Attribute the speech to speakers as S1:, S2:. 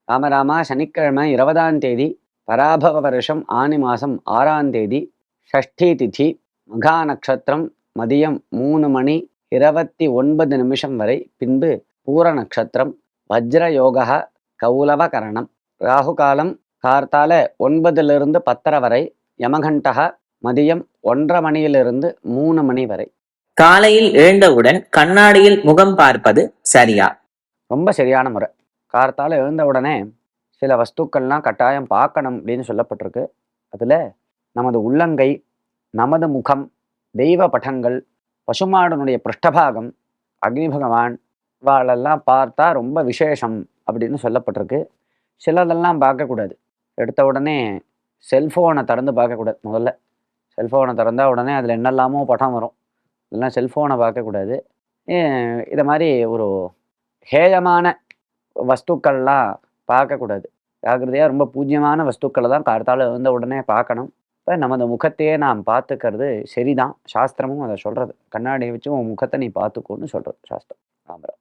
S1: ராம ராமா சனிக்கிழமை 20ஆம் தேதி பராபவ வருஷம் ஆனி மாதம் 6ஆம் தேதி ஷஷ்டி திதி மகா நட்சத்திரம் மதியம் 3 மணி 29 நிமிஷம் வரை, பின்பு பூர நட்சத்திரம், வஜ்ர யோகா, கௌலவ கரணம், ராகு காலம் கார்த்தால 9லிருந்து 10:30 வரை, யமகண்டக மதியம் 1:30 மணியிலிருந்து 3 மணி வரை.
S2: காலையில் எழுந்தவுடன் கண்ணாடியில் முகம் பார்ப்பது சரியா?
S1: ரொம்ப சரியான முறை. கார்த்தால எழுந்த உடனே சில வஸ்துக்கள்லாம் கட்டாயம் பார்க்கணும் அப்படின்னு சொல்லப்பட்டிருக்கு. அதில் நமது உள்ளங்கை, நமது முகம், தெய்வ படங்கள், பசுமாடனுடைய பிருஷ்டபாகம், அக்னி பகவான் இவாளெல்லாம் பார்த்தா ரொம்ப விசேஷம் அப்படின்னு சொல்லப்பட்டிருக்கு. சிலதெல்லாம் பார்க்கக்கூடாது. எடுத்த உடனே செல்ஃபோனை திறந்து பார்க்கக்கூடாது. முதல்ல செல்ஃபோனை திறந்தால் உடனே அதில் என்னெல்லாமோ படம் வரும். இதெல்லாம் செல்ஃபோனை பார்க்கக்கூடாது. இதை மாதிரி ஒரு ஹேயமான வஸ்துக்கள்லாம் பார்க்கக்கூடாது. ஜாக்கிரதையாக ரொம்ப பூஜ்யமான வஸ்துக்களை தான் கார்த்தால எழுந்த உடனே பார்க்கணும். இப்போ நமது முகத்தையே நாம் பார்த்துக்கிறது சரிதான். சாஸ்திரமும் அதை சொல்கிறது. கண்ணாடியை வச்சு உன் முகத்தை நீ பார்த்துக்கோன்னு சொல்கிறது சாஸ்திரம். ஆமாம்.